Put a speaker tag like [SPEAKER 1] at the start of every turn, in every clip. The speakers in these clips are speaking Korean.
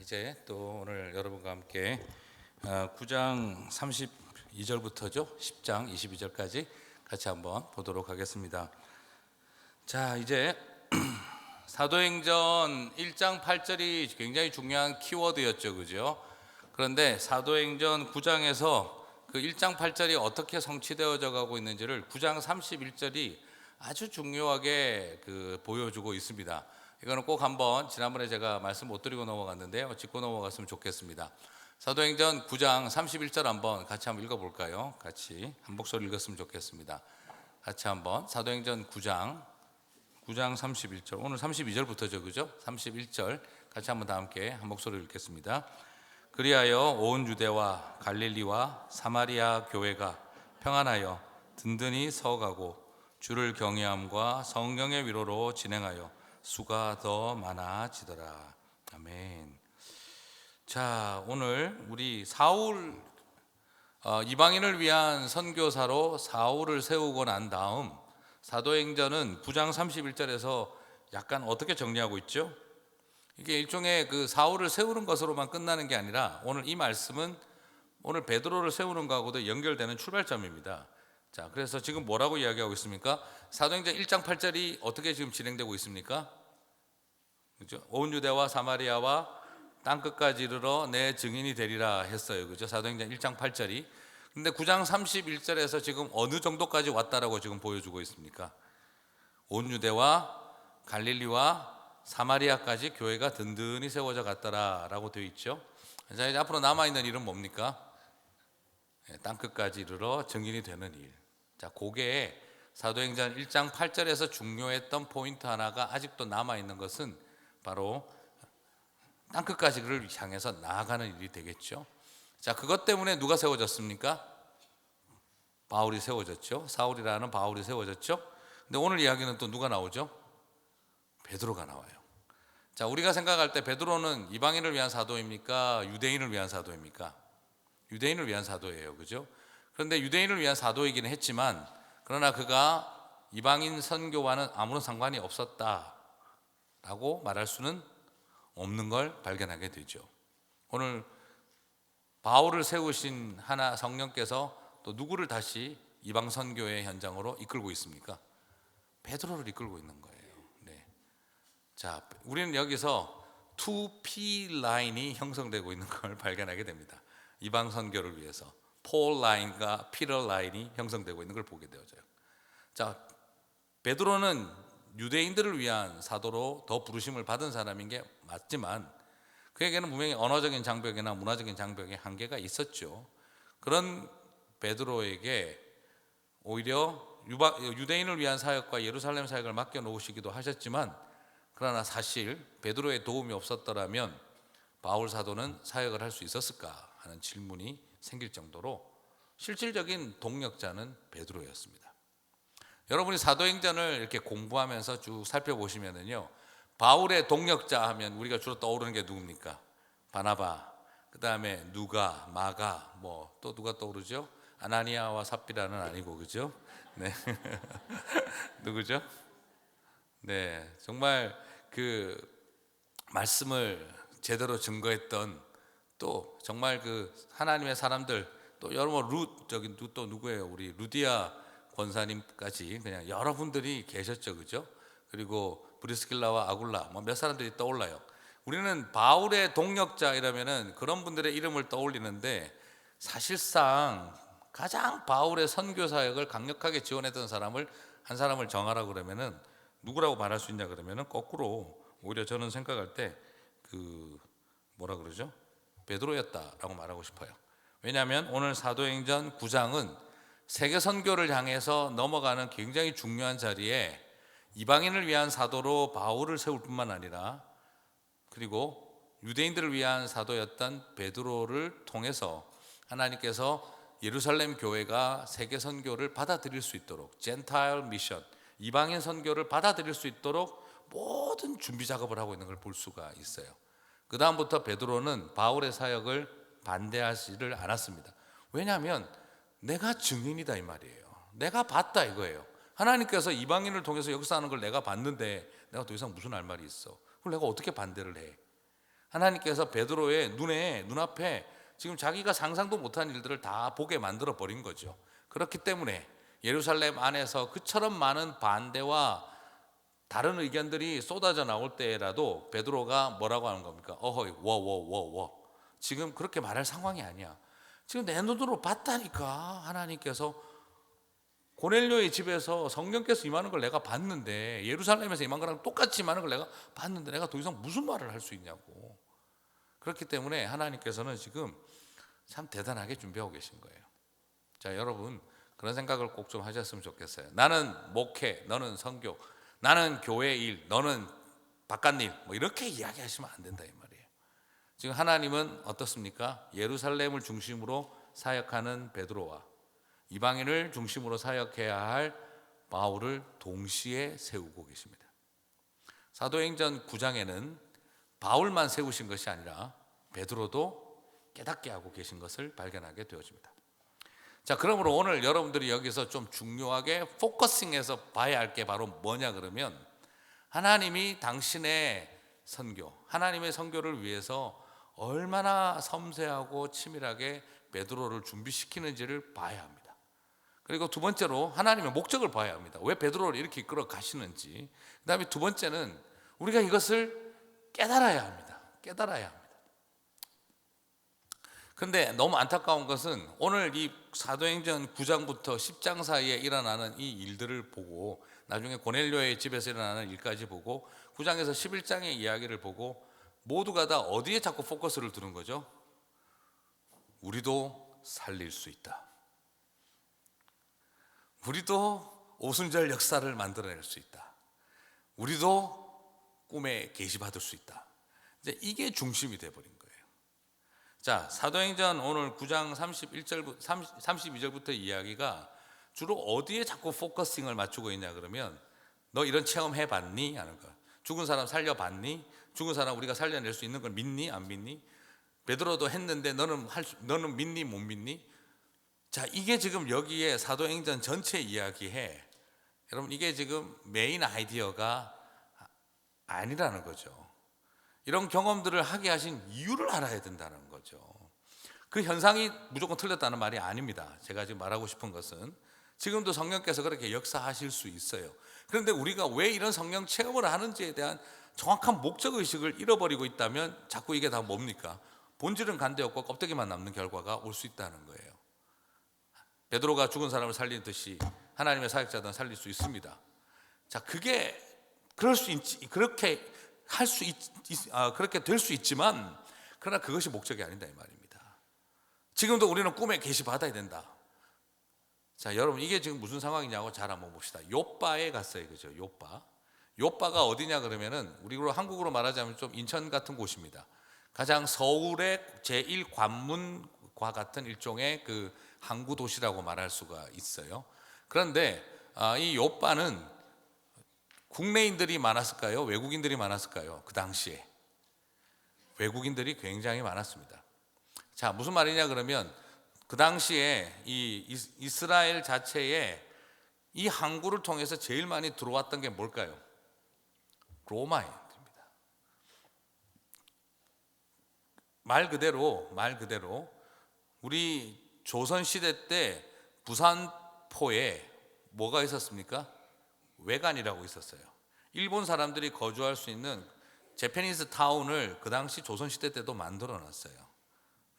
[SPEAKER 1] 이제 또 오늘 여러분과 함께 9장 32절부터죠. 10장 22절까지 같이 한번 보도록 하겠습니다. 자, 이제 사도행전 1장 8절이 굉장히 중요한 키워드였죠. 그죠? 그런데 사도행전 9장에서 그 1장 8절이 어떻게 성취되어져 가고 있는지를 9장 31절이 아주 중요하게 보여주고 있습니다. 이거는 꼭 한번 지난번에 제가 말씀 못 드리고 넘어갔는데요, 짚고 넘어갔으면 좋겠습니다. 사도행전 9장 31절 한번 같이 한번 읽어볼까요? 같이 한 목소리 읽었으면 좋겠습니다. 같이 한번 사도행전 9장 31절, 오늘 32절부터죠, 그죠? 31절 같이 한번 다 함께 한 목소리 읽겠습니다. 그리하여 온 유대와 갈릴리와 사마리아 교회가 평안하여 든든히 서가고 주를 경외함과 성령의 위로로 진행하여 수가 더 많아지더라. 아멘. 자, 오늘 우리 사울, 이방인을 위한 선교사로 사울을 세우고 난 다음 사도행전은 9장 31절에서 약간 어떻게 정리하고 있죠? 이게 일종의 사울을 세우는 것으로만 끝나는 게 아니라 오늘 이 말씀은 오늘 베드로를 세우는 것하고도 연결되는 출발점입니다. 자, 그래서 지금 뭐라고 이야기하고 있습니까? 사도행전 1장 8절이 어떻게 지금 진행되고 있습니까? 그죠? 온 유대와 사마리아와 땅끝까지 이르러 내 증인이 되리라 했어요. 그죠? 사도행전 1장 8절이. 근데 9장 31절에서 지금 어느 정도까지 왔다라고 지금 보여주고 있습니까? 온 유대와 갈릴리와 사마리아까지 교회가 든든히 세워져 갔다라고 되어 있죠. 자, 이제 앞으로 남아있는 일은 뭡니까? 땅끝까지 이르러 증인이 되는 일. 자, 그게 사도행전 1장 8절에서 중요했던 포인트 하나가 아직도 남아있는 것은 바로 땅끝까지를 향해서 나아가는 일이 되겠죠. 자, 그것 때문에 누가 세워졌습니까? 바울이 세워졌죠. 사울이라는 바울이 세워졌죠. 근데 오늘 이야기는 또 누가 나오죠? 베드로가 나와요. 자, 우리가 생각할 때 베드로는 이방인을 위한 사도입니까? 유대인을 위한 사도입니까? 유대인을 위한 사도예요. 그죠? 그런데 유대인을 위한 사도이기는 했지만, 그러나 그가 이방인 선교와는 아무런 상관이 없었다라고 말할 수는 없는 걸 발견하게 되죠. 오늘 바울을 세우신 하나 성령께서 또 누구를 다시 이방 선교의 현장으로 이끌고 있습니까? 베드로를 이끌고 있는 거예요. 네. 자, 우리는 여기서 2P 라인이 형성되고 있는 걸 발견하게 됩니다. 이방 선교를 위해서 폴 라인과 피터 라인이 형성되고 있는 걸 보게 되어져요. 자, 베드로는 유대인들을 위한 사도로 더 부르심을 받은 사람인 게 맞지만 그에게는 분명히 언어적인 장벽이나 문화적인 장벽에 한계가 있었죠. 그런 베드로에게 오히려 유대인을 위한 사역과 예루살렘 사역을 맡겨놓으시기도 하셨지만, 그러나 사실 베드로의 도움이 없었더라면 바울 사도는 사역을 할 수 있었을까 하는 질문이 생길 정도로 실질적인 동력자는 베드로였습니다. 여러분이 사도행전을 이렇게 공부하면서 쭉 살펴보시면은요, 바울의 동력자 하면 우리가 주로 떠오르는 게 누굽니까? 바나바, 그 다음에 누가, 마가, 뭐 또 누가 떠오르죠? 아나니아와 삽비라는 아니고, 그죠? 네. 누구죠? 네, 정말 말씀을 제대로 증거했던, 또 정말 하나님의 사람들, 또 여러분 또 누구예요? 우리 루디아 권사님까지 그냥 여러분들이 계셨죠, 그죠? 그리고 브리스길라와 아굴라, 몇 사람들이 떠올라요. 우리는 바울의 동력자 이라면은 그런 분들의 이름을 떠올리는데, 사실상 가장 바울의 선교 사역을 강력하게 지원했던 한 사람을 정하라고 그러면은 누구라고 말할 수 있냐 그러면은 거꾸로 오히려 저는 생각할 때 뭐라 그러죠? 베드로였다라고 말하고 싶어요. 왜냐하면 오늘 사도행전 9장은 세계 선교를 향해서 넘어가는 굉장히 중요한 자리에 이방인을 위한 사도로 바울을 세울 뿐만 아니라, 그리고 유대인들을 위한 사도였던 베드로를 통해서 하나님께서 예루살렘 교회가 세계 선교를 받아들일 수 있도록, 젠타일 미션, 이방인 선교를 받아들일 수 있도록 모든 준비 작업을 하고 있는 걸 볼 수가 있어요. 그 다음부터 베드로는 바울의 사역을 반대하지를 않았습니다. 왜냐하면 내가 증인이다 이 말이에요. 내가 봤다 이거예요. 하나님께서 이방인을 통해서 역사하는 걸 내가 봤는데 내가 더 이상 무슨 할 말이 있어? 그걸 내가 어떻게 반대를 해? 하나님께서 베드로의 눈앞에 지금 자기가 상상도 못한 일들을 다 보게 만들어 버린 거죠. 그렇기 때문에 예루살렘 안에서 그처럼 많은 반대와 다른 의견들이 쏟아져 나올 때라도 베드로가 뭐라고 하는 겁니까? 어허이 워워워워, 지금 그렇게 말할 상황이 아니야. 지금 내 눈으로 봤다니까. 하나님께서 고넬료의 집에서 성령께서 임하는 걸 내가 봤는데, 예루살렘에서 임한 거랑 똑같이 임하는 걸 내가 봤는데 내가 더 이상 무슨 말을 할 수 있냐고. 그렇기 때문에 하나님께서는 지금 참 대단하게 준비하고 계신 거예요. 자, 여러분 그런 생각을 꼭 좀 하셨으면 좋겠어요. 나는 목회, 너는 선교, 나는 교회 일, 너는 바깥 일, 뭐 이렇게 이야기하시면 안 된다 이 말이에요. 지금 하나님은 어떻습니까? 예루살렘을 중심으로 사역하는 베드로와 이방인을 중심으로 사역해야 할 바울을 동시에 세우고 계십니다. 사도행전 9장에는 바울만 세우신 것이 아니라 베드로도 깨닫게 하고 계신 것을 발견하게 되어집니다. 자, 그러므로 오늘 여러분들이 여기서 좀 중요하게 포커싱해서 봐야 할 게 바로 뭐냐 그러면, 하나님이 당신의 선교, 하나님의 선교를 위해서 얼마나 섬세하고 치밀하게 베드로를 준비시키는지를 봐야 합니다. 그리고 두 번째로 하나님의 목적을 봐야 합니다. 왜 베드로를 이렇게 이끌어 가시는지. 그 다음에 두 번째는 우리가 이것을 깨달아야 합니다. 깨달아야 합니다. 그런데 너무 안타까운 것은 오늘 이 사도행전 9장부터 10장 사이에 일어나는 이 일들을 보고, 나중에 고넬료의 집에서 일어나는 일까지 보고, 9장에서 11장의 이야기를 보고 모두가 다 어디에 자꾸 포커스를 두는 거죠? 우리도 살릴 수 있다. 우리도 오순절 역사를 만들어낼 수 있다. 우리도 꿈에 계시받을 수 있다. 이제 이게 중심이 돼버린 거예요. 자, 사도행전 오늘 9장 32절부터 이야기가 주로 어디에 자꾸 포커싱을 맞추고 있냐 그러면, 너 이런 체험 해봤니? 하는 거. 죽은 사람 살려봤니? 죽은 사람 우리가 살려낼 수 있는 걸 믿니? 안 믿니? 베드로도 했는데 너는 믿니? 못 믿니? 자, 이게 지금 여기에 사도행전 전체 이야기해. 여러분, 이게 지금 메인 아이디어가 아니라는 거죠. 이런 경험들을 하게 하신 이유를 알아야 된다는 거죠. 그 현상이 무조건 틀렸다는 말이 아닙니다. 제가 지금 말하고 싶은 것은 지금도 성령께서 그렇게 역사하실 수 있어요. 그런데 우리가 왜 이런 성령 체험을 하는지에 대한 정확한 목적의식을 잃어버리고 있다면 자꾸 이게 다 뭡니까? 본질은 간대없고 껍데기만 남는 결과가 올 수 있다는 거예요. 베드로가 죽은 사람을 살리듯이 하나님의 사역자들은 살릴 수 있습니다. 자, 그게 그럴 수 있지, 그렇게 그렇게 될 수 있지만, 그러나 그것이 목적이 아니다 이 말입니다. 지금도 우리는 꿈에 계시 받아야 된다. 자, 여러분 이게 지금 무슨 상황이냐고 잘 한번 봅시다. 요빠에 갔어요, 그죠? 요빠가 어디냐 그러면은 우리로 한국으로 말하자면 좀 인천 같은 곳입니다. 가장 서울의 제1관문과 같은 일종의 그 항구 도시라고 말할 수가 있어요. 그런데 이 요빠는 국내인들이 많았을까요? 외국인들이 많았을까요? 그 당시에 외국인들이 굉장히 많았습니다. 자, 무슨 말이냐 그러면, 그 당시에 이 이스라엘 자체에 이 항구를 통해서 제일 많이 들어왔던 게 뭘까요? 로마인들입니다. 말 그대로 우리 조선시대 때 부산포에 뭐가 있었습니까? 외관이라고 있었어요. 일본 사람들이 거주할 수 있는 재패니스 타운을 그 당시 조선시대 때도 만들어 놨어요.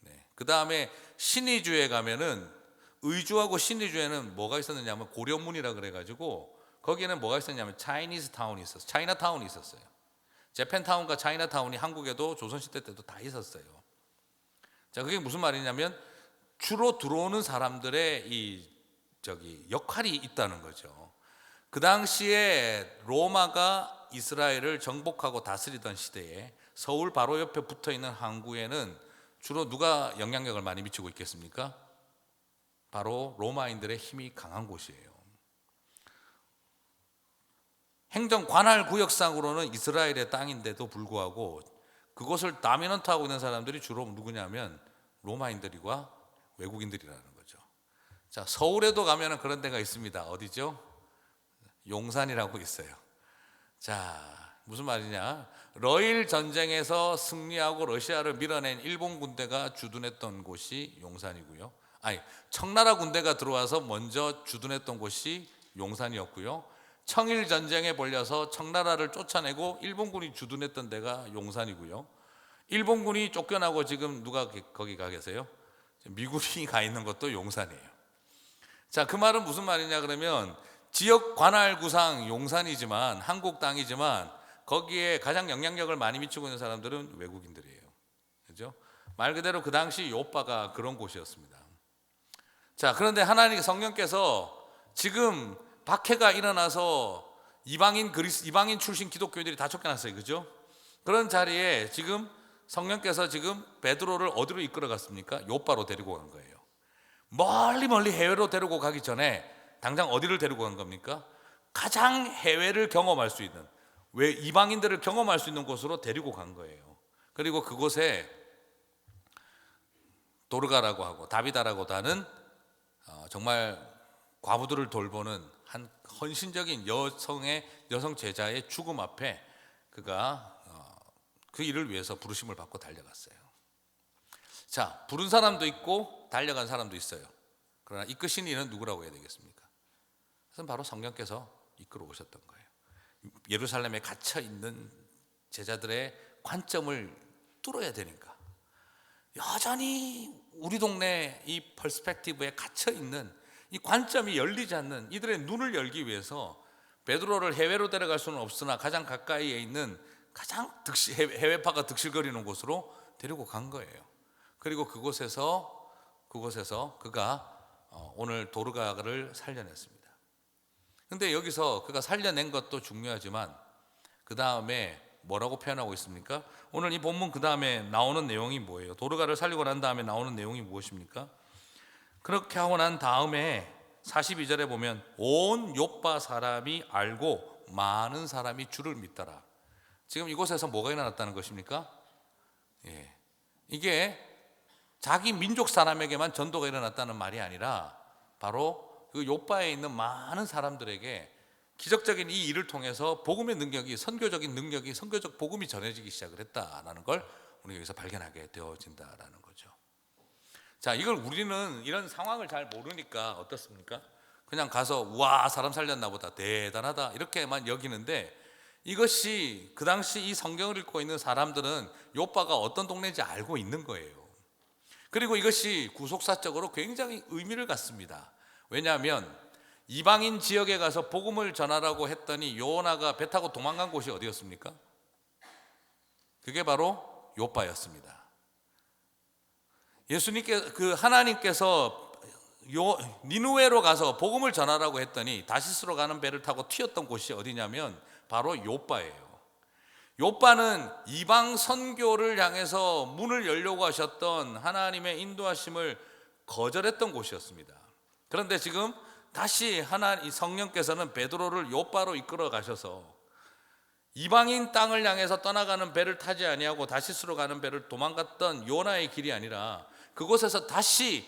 [SPEAKER 1] 네. 그 다음에 신의주에 가면은, 의주하고 신의주에는 뭐가 있었느냐면 고려문이라 그래가지고 거기에는 뭐가 있었냐면 차이니즈 타운이 있었어요. 차이나타운이 있었어요. 재팬타운과 차이나타운이 한국에도 조선시대 때도 다 있었어요. 자, 그게 무슨 말이냐면 주로 들어오는 사람들의 역할이 있다는 거죠. 그 당시에 로마가 이스라엘을 정복하고 다스리던 시대에 서울 바로 옆에 붙어 있는 항구에는 주로 누가 영향력을 많이 미치고 있겠습니까? 바로 로마인들의 힘이 강한 곳이에요. 행정 관할 구역상으로는 이스라엘의 땅인데도 불구하고 그곳을 다미넌트하고 있는 사람들이 주로 누구냐면 로마인들과 외국인들이라는 거죠. 자, 서울에도 가면은 그런 데가 있습니다. 어디죠? 용산이라고 있어요. 자, 무슨 말이냐? 러일 전쟁에서 승리하고 러시아를 밀어낸 일본 군대가 주둔했던 곳이 용산이고요. 아니, 청나라 군대가 들어와서 먼저 주둔했던 곳이 용산이었고요. 청일 전쟁에 벌려서 청나라를 쫓아내고 일본군이 주둔했던 데가 용산이고요. 일본군이 쫓겨나고 지금 누가 거기 가 계세요? 미군이 가 있는 것도 용산이에요. 자, 그 말은 무슨 말이냐 그러면 지역 관할 구상 용산이지만 한국 땅이지만 거기에 가장 영향력을 많이 미치고 있는 사람들은 외국인들이에요. 그죠? 말 그대로 그 당시 요빠가 그런 곳이었습니다. 자, 그런데 하나님 성령께서 지금 박해가 일어나서 이방인 출신 기독교인들이 다 쫓겨났어요. 그죠? 그런 자리에 지금 성령께서 지금 베드로를 어디로 이끌어 갔습니까? 요빠로 데리고 간 거예요. 멀리 해외로 데리고 가기 전에 당장 어디를 데리고 간 겁니까? 가장 해외를 경험할 수 있는, 왜 이방인들을 경험할 수 있는 곳으로 데리고 간 거예요. 그리고 그곳에 도르가라고 하고 다비다라고도 하는 정말 과부들을 돌보는 한 헌신적인 여성 제자의 죽음 앞에 그가 그 일을 위해서 부르심을 받고 달려갔어요. 자, 부른 사람도 있고 달려간 사람도 있어요. 그러나 이끄신 이는 누구라고 해야 되겠습니까? 그것은 바로 성령께서 이끌어 오셨던 거예요. 예루살렘에 갇혀 있는 제자들의 관점을 뚫어야 되니까 여전히 우리 동네 이 퍼스펙티브에 갇혀 있는 이 관점이 열리지 않는 이들의 눈을 열기 위해서 베드로를 해외로 데려갈 수는 없으나 가장 가까이에 있는 가장 해외파가 득실거리는 곳으로 데리고 간 거예요. 그리고 그곳에서 그가 오늘 도르가를 살려냈습니다. 근데 여기서 그가 살려낸 것도 중요하지만 그 다음에 뭐라고 표현하고 있습니까? 오늘 이 본문 그 다음에 나오는 내용이 뭐예요? 도르가를 살리고 난 다음에 나오는 내용이 무엇입니까? 그렇게 하고 난 다음에 42절에 보면 온 요빠 사람이 알고 많은 사람이 주를 믿더라. 지금 이곳에서 뭐가 일어났다는 것입니까? 이게 자기 민족 사람에게만 전도가 일어났다는 말이 아니라 바로 그 요빠에 있는 많은 사람들에게 기적적인 이 일을 통해서 복음의 능력이, 선교적 복음이 전해지기 시작을 했다라는 걸 우리가 여기서 발견하게 되어진다라는 거죠. 자, 이걸 우리는 이런 상황을 잘 모르니까 어떻습니까? 그냥 가서 와, 사람 살렸나 보다, 대단하다 이렇게만 여기는데, 이것이 그 당시 이 성경을 읽고 있는 사람들은 요빠가 어떤 동네인지 알고 있는 거예요. 그리고 이것이 구속사적으로 굉장히 의미를 갖습니다. 왜냐하면 이방인 지역에 가서 복음을 전하라고 했더니 요나가 배 타고 도망간 곳이 어디였습니까? 그게 바로 요빠였습니다. 하나님께서 니누웨로 가서 복음을 전하라고 했더니 다시스로 가는 배를 타고 튀었던 곳이 어디냐면 바로 요빠예요. 요빠는 이방 선교를 향해서 문을 열려고 하셨던 하나님의 인도하심을 거절했던 곳이었습니다. 그런데 지금 다시 성령께서는 베드로를 요빠로 이끌어 가셔서 이방인 땅을 향해서 떠나가는 배를 타지 아니하고 다시스로 가는 배를 도망갔던 요나의 길이 아니라 그곳에서 다시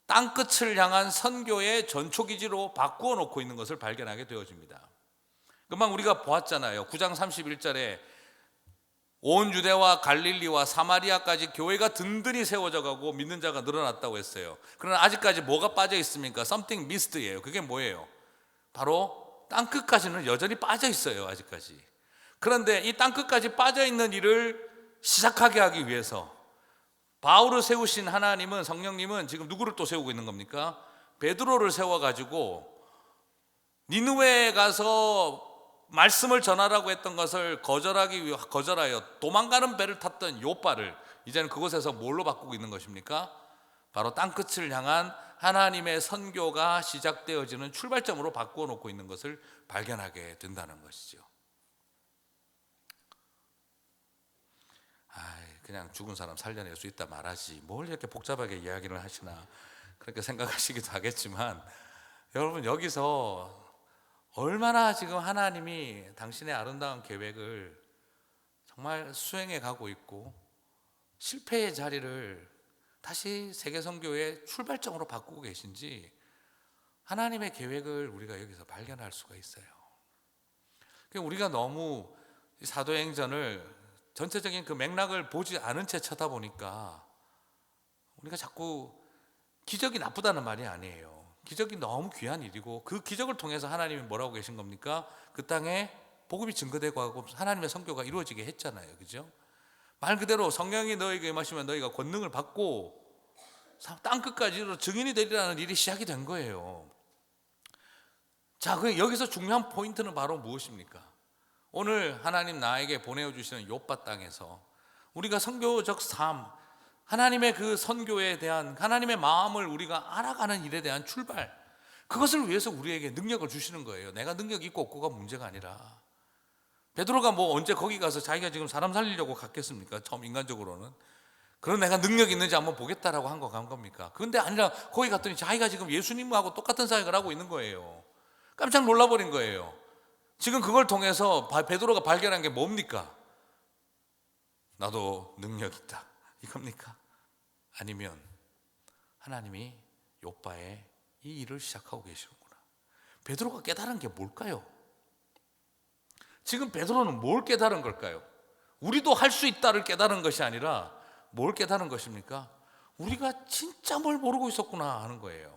[SPEAKER 1] 땅끝을 향한 선교의 전초기지로 바꾸어 놓고 있는 것을 발견하게 되어집니다. 금방 우리가 보았잖아요. 9장 31절에 온 유대와 갈릴리와 사마리아까지 교회가 든든히 세워져 가고 믿는 자가 늘어났다고 했어요. 그러나 아직까지 뭐가 빠져 있습니까? Something missed예요. 그게 뭐예요? 바로 땅끝까지는 여전히 빠져 있어요. 아직까지. 그런데 이 땅끝까지 빠져 있는 일을 시작하게 하기 위해서 바울을 세우신 하나님은, 성령님은 지금 누구를 또 세우고 있는 겁니까? 베드로를 세워가지고 니느웨에 가서 말씀을 전하라고 했던 것을 거절하여 도망가는 배를 탔던 요빠를 이제는 그곳에서 뭘로 바꾸고 있는 것입니까? 바로 땅끝을 향한 하나님의 선교가 시작되어지는 출발점으로 바꾸어 놓고 있는 것을 발견하게 된다는 것이죠. 그냥 죽은 사람 살려낼 수 있다 말하지 뭘 이렇게 복잡하게 이야기를 하시나 그렇게 생각하시기도 하겠지만, 여러분 여기서 얼마나 지금 하나님이 당신의 아름다운 계획을 정말 수행해 가고 있고 실패의 자리를 다시 세계선교의 출발점으로 바꾸고 계신지 하나님의 계획을 우리가 여기서 발견할 수가 있어요. 우리가 너무 이 사도행전을 전체적인 그 맥락을 보지 않은 채 쳐다보니까 우리가 자꾸 기적이 나쁘다는 말이 아니에요. 기적이 너무 귀한 일이고 그 기적을 통해서 하나님이 뭐라고 계신 겁니까? 그 땅에 복음이 증거되고 하고 하나님의 선교가 이루어지게 했잖아요. 그죠? 말 그대로 성령이 너에게 임하시면 너희가 권능을 받고 땅끝까지 증인이 되리라는 일이 시작이 된 거예요. 자, 그 여기서 중요한 포인트는 바로 무엇입니까? 오늘 하나님 나에게 보내주시는 욥바 땅에서 우리가 선교적 삶, 하나님의 그 선교에 대한 하나님의 마음을 우리가 알아가는 일에 대한 출발, 그것을 위해서 우리에게 능력을 주시는 거예요. 내가 능력이 있고 없고가 문제가 아니라, 베드로가 뭐 언제 거기 가서 자기가 지금 사람 살리려고 갔겠습니까? 처음 인간적으로는. 그럼 내가 능력이 있는지 한번 보겠다라고 간 겁니까? 그런데 아니라 거기 갔더니 자기가 지금 예수님하고 똑같은 사역을 하고 있는 거예요. 깜짝 놀라버린 거예요. 지금 그걸 통해서 베드로가 발견한 게 뭡니까? 나도 능력 있다, 이겁니까? 아니면 하나님이 욥바에 이 일을 시작하고 계시는구나. 베드로가 깨달은 게 뭘까요? 지금 베드로는 뭘 깨달은 걸까요? 우리도 할 수 있다를 깨달은 것이 아니라 뭘 깨달은 것입니까? 우리가 진짜 뭘 모르고 있었구나 하는 거예요.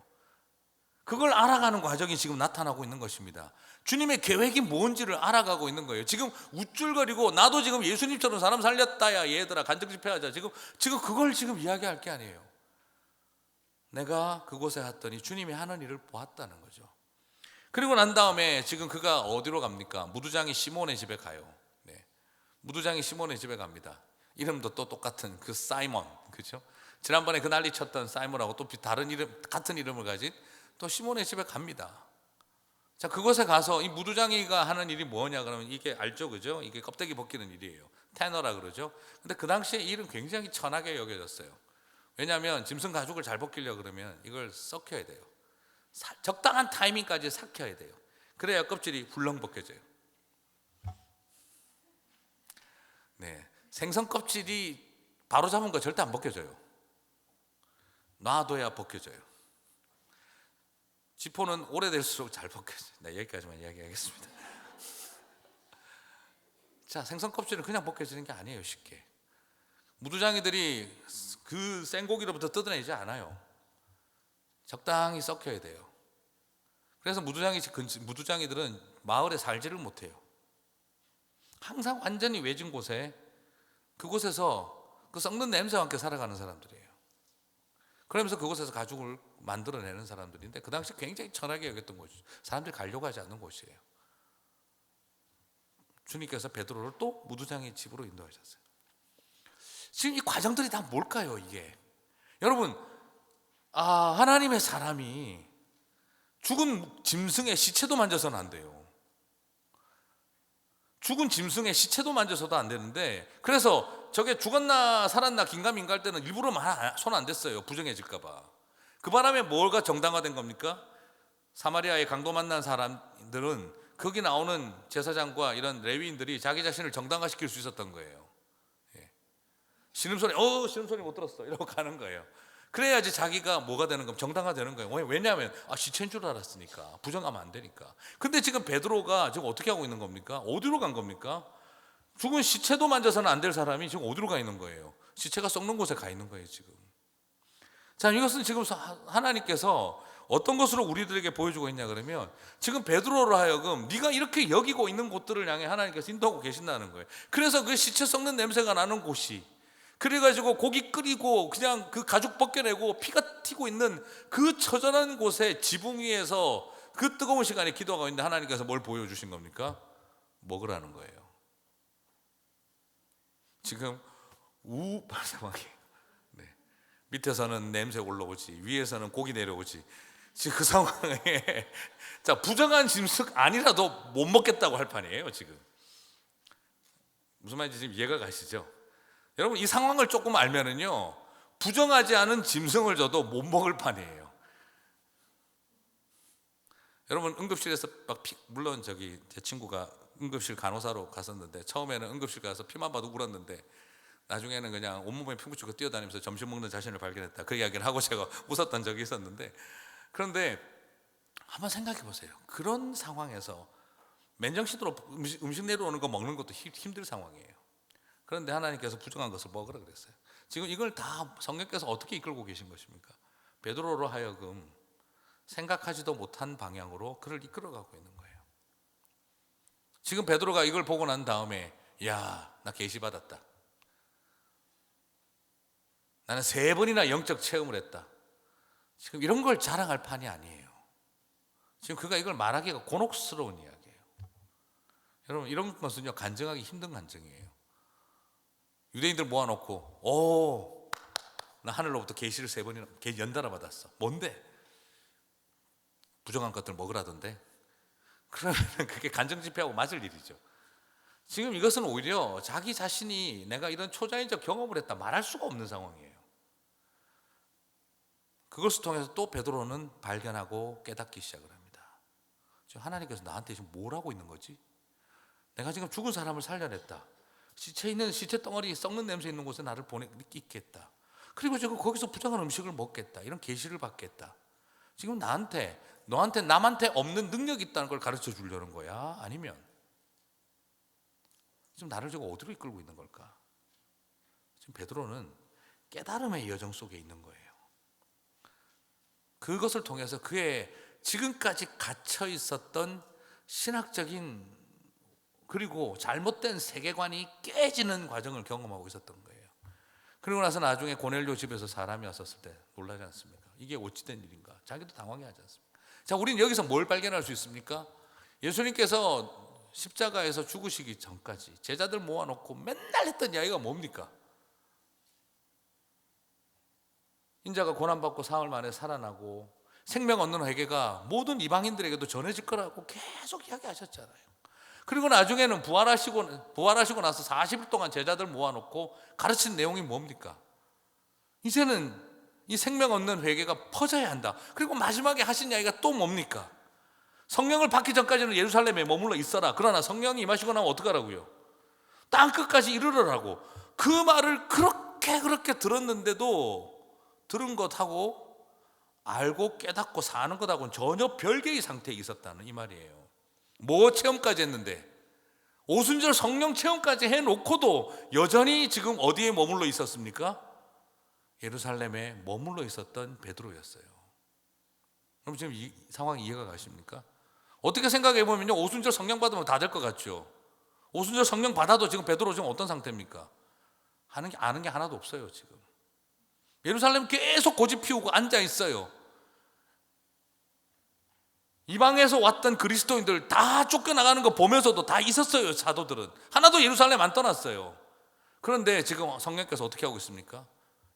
[SPEAKER 1] 그걸 알아가는 과정이 지금 나타나고 있는 것입니다. 주님의 계획이 뭔지를 알아가고 있는 거예요. 지금 우쭐거리고 나도 지금 예수님처럼 사람 살렸다야 얘들아 간증 집회하자, 지금 그걸 지금 이야기할 게 아니에요. 내가 그곳에 갔더니 주님이 하는 일을 보았다는 거죠. 그리고 난 다음에 지금 그가 어디로 갑니까? 무두장이 시몬의 집에 가요. 네. 무두장이 시몬의 집에 갑니다. 이름도 또 똑같은 그 사이먼, 그렇죠? 지난번에 그 난리 쳤던 사이먼하고 또 다른 이름, 같은 이름을 가진 또 시몬의 집에 갑니다. 자, 그곳에 가서 이 무두장이가 하는 일이 뭐냐 그러면 이게 알죠, 그죠? 이게 껍데기 벗기는 일이에요. 테너라 그러죠. 근데 그 당시에 이 일은 굉장히 천하게 여겨졌어요. 왜냐하면 짐승 가죽을 잘 벗기려고 그러면 이걸 썩혀야 돼요. 적당한 타이밍까지 삭혀야 돼요. 그래야 껍질이 훌렁 벗겨져요. 네, 생선 껍질이 바로 잡은 거 절대 안 벗겨져요. 놔둬야 벗겨져요. 지포는 오래될수록 잘 벗겨져요. 네, 여기까지만 이야기하겠습니다. 자, 생선 껍질은 그냥 벗겨지는 게 아니에요, 쉽게. 무두장이들이 그 생고기로부터 뜯어내지 않아요. 적당히 썩혀야 돼요. 그래서 무두장이들은 마을에 살지를 못해요. 항상 완전히 외진 곳에, 그곳에서 그 썩는 냄새와 함께 살아가는 사람들이에요. 그러면서 그곳에서 가죽을 만들어내는 사람들인데 그 당시 굉장히 천하게 여겼던 곳이죠. 사람들이 가려고 하지 않는 곳이에요. 주님께서 베드로를 또 무두장의 집으로 인도하셨어요. 지금 이 과정들이 다 뭘까요, 이게? 여러분, 하나님의 사람이 죽은 짐승의 시체도 만져서는 안 돼요. 죽은 짐승의 시체도 만져서도 안 되는데, 그래서 저게 죽었나 살았나 긴가민가 할 때는 일부러 손 안 댔어요. 부정해질까 봐. 그 바람에 뭐가 정당화된 겁니까? 사마리아의 강도 만난 사람들은 거기 나오는 제사장과 이런 레위인들이 자기 자신을 정당화시킬 수 있었던 거예요. 신음소리 못 들었어, 이러고 가는 거예요. 그래야지 자기가 뭐가 되는 겁니까? 정당화 되는 거예요. 왜냐하면 시체인 줄 알았으니까, 부정하면 안 되니까. 근데 지금 베드로가 지금 어떻게 하고 있는 겁니까? 어디로 간 겁니까? 죽은 시체도 만져서는 안 될 사람이 지금 어디로 가 있는 거예요? 시체가 썩는 곳에 가 있는 거예요, 지금. 자, 이것은 지금 하나님께서 어떤 것으로 우리들에게 보여주고 있냐 그러면, 지금 베드로로 하여금 네가 이렇게 여기고 있는 곳들을 향해 하나님께서 인도하고 계신다는 거예요. 그래서 그 시체 썩는 냄새가 나는 곳이, 그래가지고 고기 끓이고 그냥 그 가죽 벗겨내고 피가 튀고 있는 그 처절한 곳에 지붕 위에서 그 뜨거운 시간에 기도하고 있는데 하나님께서 뭘 보여주신 겁니까? 먹으라는 거예요. 지금 우발상하게, 네. 밑에서는 냄새 올라오지, 위에서는 고기 내려오지. 지금 그 상황에 자, 부정한 짐승 아니라도 못 먹겠다고 할 판이에요. 지금 무슨 말인지 지금 이해가 가시죠? 여러분, 이 상황을 조금 알면은요, 부정하지 않은 짐승을 줘도 못 먹을 판이에요. 여러분, 응급실에서 물론 제 친구가 응급실 간호사로 갔었는데, 처음에는 응급실 가서 피만 봐도 울었는데 나중에는 그냥 온몸에 피 묻히고 뛰어다니면서 점심 먹는 자신을 발견했다, 그 이야기를 하고 제가 웃었던 적이 있었는데, 그런데 한번 생각해 보세요. 그런 상황에서 맨정신으로 음식 내려오는 거 먹는 것도 힘들 상황이에요. 그런데 하나님께서 부정한 것을 먹으라 그랬어요. 지금 이걸 다 성령께서 어떻게 이끌고 계신 것입니까? 베드로로 하여금 생각하지도 못한 방향으로 그를 이끌어가고 있는 거예요. 지금 베드로가 이걸 보고 난 다음에 야, 나 계시 받았다. 나는 3번이나 영적 체험을 했다. 지금 이런 걸 자랑할 판이 아니에요. 지금 그가 이걸 말하기가 곤혹스러운 이야기예요. 여러분, 이런 것은요 간증하기 힘든 간증이에요. 유대인들 모아놓고 나 하늘로부터 계시를 3번이나 연달아 받았어. 뭔데? 부정한 것들 먹으라던데. 그러면 그게 간증 집회하고 맞을 일이죠. 지금 이것은 오히려 자기 자신이 내가 이런 초자연적 경험을 했다 말할 수가 없는 상황이에요. 그것을 통해서 또 베드로는 발견하고 깨닫기 시작을 합니다. 지금 하나님께서 나한테 지금 뭘 하고 있는 거지? 내가 지금 죽은 사람을 살려냈다. 시체 덩어리 썩는 냄새 있는 곳에 나를 있겠다. 그리고 지금 거기서 부정한 음식을 먹겠다. 이런 계시를 받겠다. 지금 너한테 남한테 없는 능력이 있다는 걸 가르쳐 주려는 거야? 아니면 지금 나를 지금 어디로 이끌고 있는 걸까? 지금 베드로는 깨달음의 여정 속에 있는 거예요. 그것을 통해서 그의 지금까지 갇혀 있었던 신학적인 그리고 잘못된 세계관이 깨지는 과정을 경험하고 있었던 거예요. 그리고 나서 나중에 고넬료 집에서 사람이 왔었을 때 놀라지 않습니까? 이게 어찌된 일인가? 자기도 당황해하지 않습니까? 자, 우리는 여기서 뭘 발견할 수 있습니까? 예수님께서 십자가에서 죽으시기 전까지 제자들 모아놓고 맨날 했던 이야기가 뭡니까? 인자가 고난받고 사흘 만에 살아나고 생명 얻는 회개가 모든 이방인들에게도 전해질 거라고 계속 이야기하셨잖아요. 그리고 나중에는 부활하시고 나서 40일 동안 제자들 모아놓고 가르친 내용이 뭡니까? 이제는 이 생명 얻는 회개가 퍼져야 한다. 그리고 마지막에 하신 이야기가 또 뭡니까? 성령을 받기 전까지는 예루살렘에 머물러 있어라. 그러나 성령이 임하시고 나면 어떡하라고요? 땅 끝까지 이르러라고. 그 말을 그렇게 들었는데도 들은 것하고 알고 깨닫고 사는 것하고는 전혀 별개의 상태에 있었다는 이 말이에요. 뭐 체험까지 했는데 오순절 성령 체험까지 해놓고도 여전히 지금 어디에 머물러 있었습니까? 예루살렘에 머물러 있었던 베드로였어요. 여러분 지금 이 상황이 이해가 가십니까? 어떻게 생각해 보면요, 오순절 성령 받으면 다 될 것 같죠. 오순절 성령 받아도 지금 베드로 지금 어떤 상태입니까? 아는 게 하나도 없어요. 지금 예루살렘 계속 고집 피우고 앉아 있어요. 이방에서 왔던 그리스도인들 다 쫓겨나가는 거 보면서도 다 있었어요. 사도들은 하나도 예루살렘 안 떠났어요. 그런데 지금 성령께서 어떻게 하고 있습니까?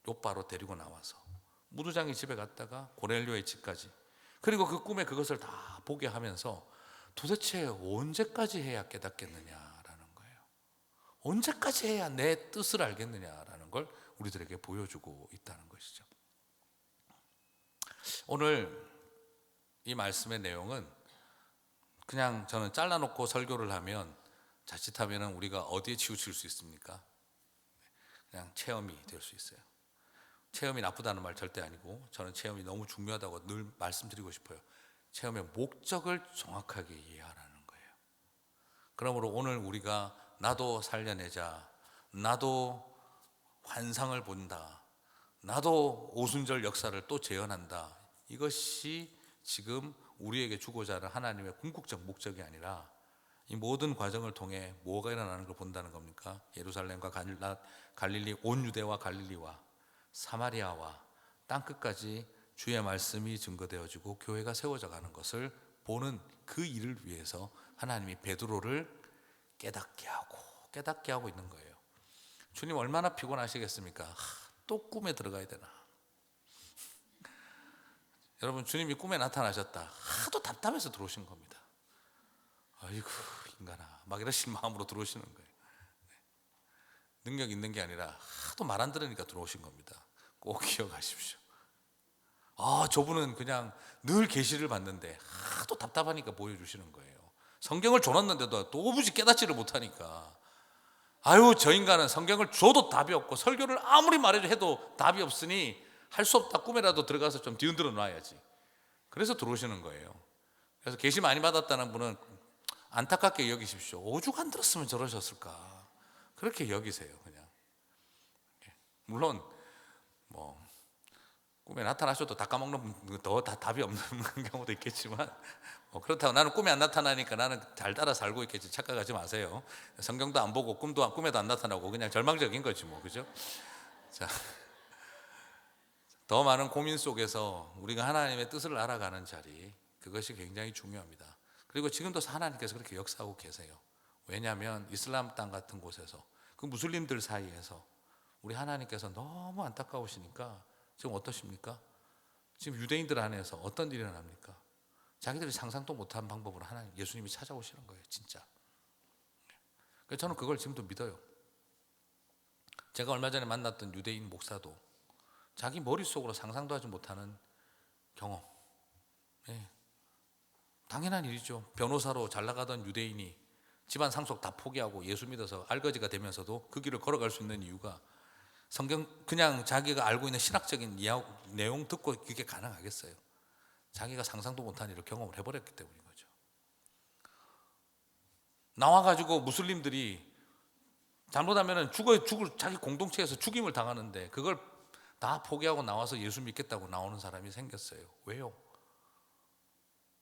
[SPEAKER 1] 요바로 데리고 나와서 무두장이 집에 갔다가 고넬료의 집까지, 그리고 그 꿈에 그것을 다 보게 하면서 도대체 언제까지 해야 깨닫겠느냐라는 거예요. 언제까지 해야 내 뜻을 알겠느냐라는 걸 우리들에게 보여주고 있다는 것이죠. 오늘 이 말씀의 내용은 그냥 저는 잘라놓고 설교를 하면 자칫하면 우리가 어디에 치우칠 수 있습니까? 그냥 체험이 될 수 있어요. 체험이 나쁘다는 말 절대 아니고 저는 체험이 너무 중요하다고 늘 말씀드리고 싶어요. 체험의 목적을 정확하게 이해하라는 거예요. 그러므로 오늘 우리가 나도 살려내자, 나도 환상을 본다, 나도 오순절 역사를 또 재현한다, 이것이 지금 우리에게 주고자 하는 하나님의 궁극적 목적이 아니라 이 모든 과정을 통해 뭐가 일어나는 걸 본다는 겁니까? 예루살렘과 갈릴리, 온 유대와 갈릴리와 사마리아와 땅끝까지 주의 말씀이 증거되어지고 교회가 세워져 가는 것을 보는 그 일을 위해서 하나님이 베드로를 깨닫게 하고 있는 거예요. 주님 얼마나 피곤하시겠습니까? 또 꿈에 들어가야 되나? 여러분, 주님이 꿈에 나타나셨다, 하도 답답해서 들어오신 겁니다. 아이고 인간아, 막 이러신 마음으로 들어오시는 거예요. 능력 있는 게 아니라 하도 말 안 들으니까 들어오신 겁니다. 꼭 기억하십시오. 저분은 그냥 늘 계시를 받는데 하도 답답하니까 보여주시는 거예요. 성경을 줘놨는데도 도무지 깨닫지를 못하니까, 아유 저 인간은 성경을 줘도 답이 없고 설교를 아무리 말해도 답이 없으니 할 수 없다, 꿈에라도 들어가서 좀 뒤흔들어 놔야지. 그래서 들어오시는 거예요. 그래서 계시 많이 받았다는 분은 안타깝게 여기십시오. 오죽 안 들었으면 저러셨을까. 그렇게 여기세요. 그냥. 물론 뭐 꿈에 나타나셔도 다 까먹는 더 답이 없는 경우도 있겠지만, 그렇다고 나는 꿈에 안 나타나니까 나는 잘 따라 살고 있겠지 착각하지 마세요. 성경도 안 보고 꿈에도 안 나타나고 그냥 절망적인 거지 뭐, 그죠? 자, 더 많은 고민 속에서 우리가 하나님의 뜻을 알아가는 자리, 그것이 굉장히 중요합니다. 그리고 지금도 하나님께서 그렇게 역사하고 계세요. 왜냐하면 이슬람 땅 같은 곳에서, 그 무슬림들 사이에서 우리 하나님께서 너무 안타까우시니까 지금 어떠십니까? 지금 유대인들 안에서 어떤 일이 일어납니까? 자기들이 상상도 못한 방법으로 하나님, 예수님이 찾아오시는 거예요, 진짜. 그래서 저는 그걸 지금도 믿어요. 제가 얼마 전에 만났던 유대인 목사도 자기 머릿속으로 상상도 하지 못하는 경험. 네. 당연한 일이죠. 변호사로 잘 나가던 유대인이 집안 상속 다 포기하고 예수 믿어서 알거지가 되면서도 그 길을 걸어갈 수 있는 이유가, 성경 그냥 자기가 알고 있는 신학적인 내용 듣고 그게 가능하겠어요? 자기가 상상도 못한 일을 경험을 해버렸기 때문인 거죠. 나와가지고 무슬림들이 잘못하면 죽을 자기 공동체에서 죽임을 당하는데 그걸 다 포기하고 나와서 예수 믿겠다고 나오는 사람이 생겼어요. 왜요?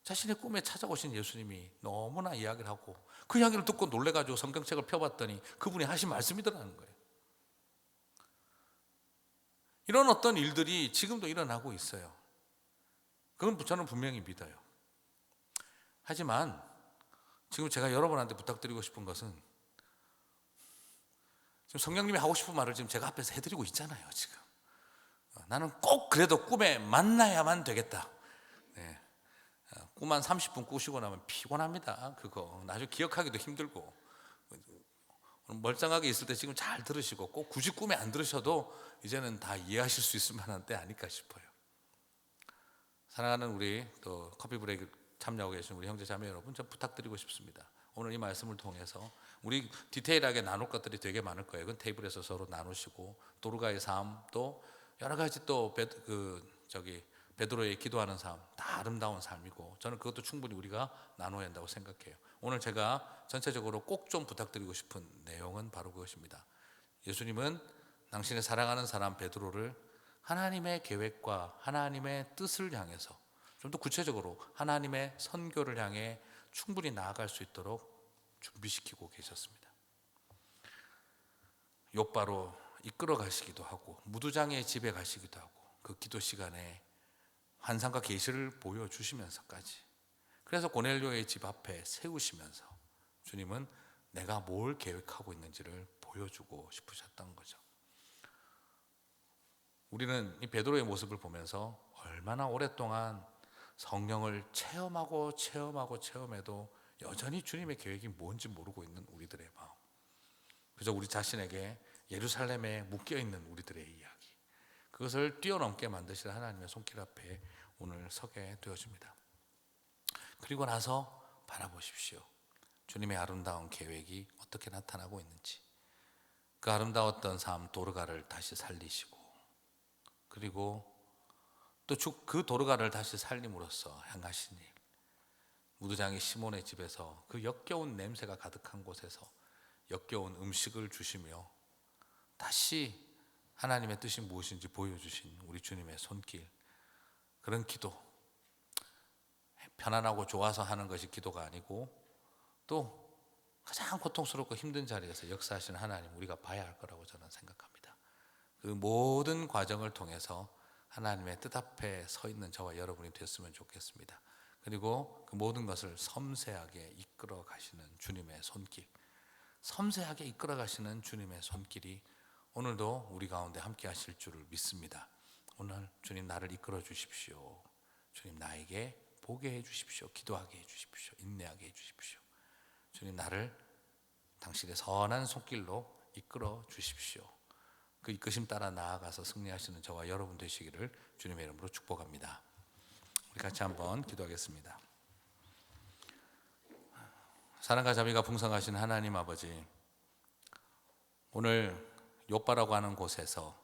[SPEAKER 1] 자신의 꿈에 찾아오신 예수님이 너무나 이야기를 하고, 그 이야기를 듣고 놀래가지고 성경책을 펴봤더니 그분이 하신 말씀이더라는 거예요. 이런 어떤 일들이 지금도 일어나고 있어요. 그건 저는 분명히 믿어요. 하지만 지금 제가 여러분한테 부탁드리고 싶은 것은, 지금 성령님이 하고 싶은 말을 지금 제가 앞에서 해드리고 있잖아요. 지금 나는 꼭 그래도 꿈에 만나야만 되겠다. 네. 꿈 한 30분 꾸시고 나면 피곤합니다. 그거 나중에 기억하기도 힘들고, 멀쩡하게 있을 때 지금 잘 들으시고, 꼭 굳이 꿈에 안 들으셔도 이제는 다 이해하실 수 있을 만한 때 아닐까 싶어요. 사랑하는 우리 또 커피 브레이크 참여하고 계신 우리 형제 자매 여러분, 좀 부탁드리고 싶습니다. 오늘 이 말씀을 통해서 우리 디테일하게 나눌 것들이 되게 많을 거예요. 그건 테이블에서 서로 나누시고, 도르가의 삶, 또 여러 가지 또 베드로의 기도하는 삶, 다 아름다운 삶이고, 저는 그것도 충분히 우리가 나눠야 한다고 생각해요. 오늘 제가 전체적으로 꼭 좀 부탁드리고 싶은 내용은 바로 그것입니다. 예수님은 당신의 사랑하는 사람 베드로를 하나님의 계획과 하나님의 뜻을 향해서, 좀 더 구체적으로 하나님의 선교를 향해 충분히 나아갈 수 있도록 준비시키고 계셨습니다. 욥바로 이끌어 가시기도 하고, 무두장의 집에 가시기도 하고, 그 기도 시간에 환상과 계시를 보여주시면서까지, 그래서 고넬료의 집 앞에 세우시면서 주님은 내가 뭘 계획하고 있는지를 보여주고 싶으셨던 거죠. 우리는 이 베드로의 모습을 보면서 얼마나 오랫동안 성령을 체험해도 여전히 주님의 계획이 뭔지 모르고 있는 우리들의 마음, 그저 우리 자신에게 예루살렘에 묶여있는 우리들의 이야기, 그것을 뛰어넘게 만드실 하나님의 손길 앞에 오늘 서게 되어집니다. 그리고 나서 바라보십시오. 주님의 아름다운 계획이 어떻게 나타나고 있는지, 그 아름다웠던 삶 도르가를 다시 살리시고, 그리고 또 그 도르가를 다시 살림으로써 향하신 일, 무두장의 시몬의 집에서 그 역겨운 냄새가 가득한 곳에서 역겨운 음식을 주시며 다시 하나님의 뜻이 무엇인지 보여주신 우리 주님의 손길, 그런 기도, 편안하고 좋아서 하는 것이 기도가 아니고 또 가장 고통스럽고 힘든 자리에서 역사하시는 하나님, 우리가 봐야 할 거라고 저는 생각합니다. 그 모든 과정을 통해서 하나님의 뜻 앞에 서 있는 저와 여러분이 됐으면 좋겠습니다. 그리고 그 모든 것을 섬세하게 이끌어 가시는 주님의 손길, 섬세하게 이끌어 가시는 주님의 손길이 오늘도 우리 가운데 함께 하실 줄을 믿습니다. 오늘 주님 나를 이끌어 주십시오. 주님 나에게 보게 해 주십시오. 기도하게 해 주십시오. 인내하게 해 주십시오. 주님 나를 당신의 선한 손길로 이끌어 주십시오. 그 이끄심 따라 나아가서 승리하시는 저와 여러분 되시기를 주님의 이름으로 축복합니다. 우리 같이 한번 기도하겠습니다. 사랑과 자비가 풍성하신 하나님 아버지, 오늘 욥바라고 하는 곳에서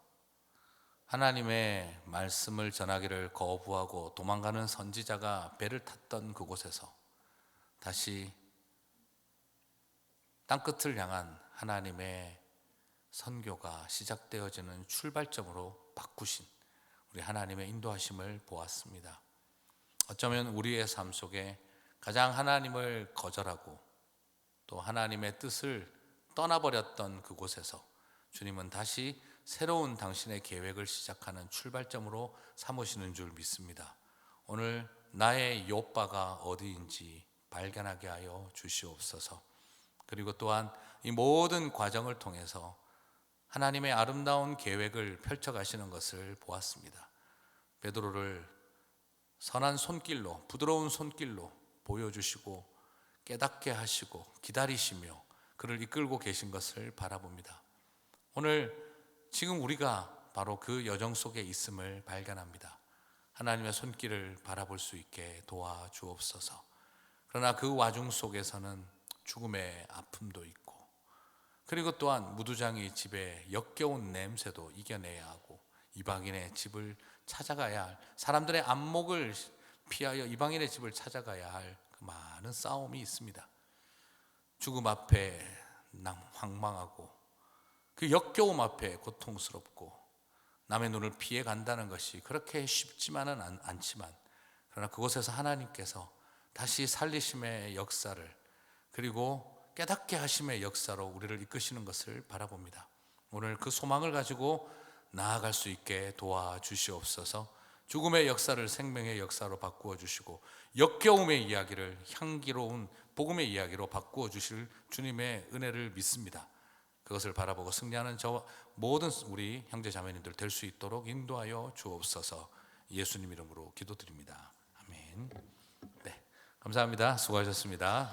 [SPEAKER 1] 하나님의 말씀을 전하기를 거부하고 도망가는 선지자가 배를 탔던 그곳에서 다시 땅끝을 향한 하나님의 선교가 시작되어지는 출발점으로 바꾸신 우리 하나님의 인도하심을 보았습니다. 어쩌면 우리의 삶 속에 가장 하나님을 거절하고 또 하나님의 뜻을 떠나버렸던 그곳에서 주님은 다시 새로운 당신의 계획을 시작하는 출발점으로 삼으시는 줄 믿습니다. 오늘 나의 요바가 어디인지 발견하게 하여 주시옵소서. 그리고 또한 이 모든 과정을 통해서 하나님의 아름다운 계획을 펼쳐가시는 것을 보았습니다. 베드로를 선한 손길로, 부드러운 손길로 보여주시고 깨닫게 하시고 기다리시며 그를 이끌고 계신 것을 바라봅니다. 오늘 지금 우리가 바로 그 여정 속에 있음을 발견합니다. 하나님의 손길을 바라볼 수 있게 도와주옵소서. 그러나 그 와중 속에서는 죽음의 아픔도 있고, 그리고 또한 무두장이 집에 역겨운 냄새도 이겨내야 하고, 이방인의 집을 찾아가야 할, 사람들의 안목을 피하여 이방인의 집을 찾아가야 할 그 많은 싸움이 있습니다. 죽음 앞에 황망하고 그 역겨움 앞에 고통스럽고 남의 눈을 피해 간다는 것이 그렇게 쉽지만은 않지만, 그러나 그곳에서 하나님께서 다시 살리심의 역사를, 그리고 깨닫게 하심의 역사로 우리를 이끄시는 것을 바라봅니다. 오늘 그 소망을 가지고 나아갈 수 있게 도와주시옵소서. 죽음의 역사를 생명의 역사로 바꾸어 주시고 역겨움의 이야기를 향기로운 복음의 이야기로 바꾸어 주실 주님의 은혜를 믿습니다. 그것을 바라보고 승리하는 저 모든 우리 형제 자매님들 될 수 있도록 인도하여 주옵소서. 예수님 이름으로 기도드립니다. 아멘. 네, 감사합니다. 수고하셨습니다.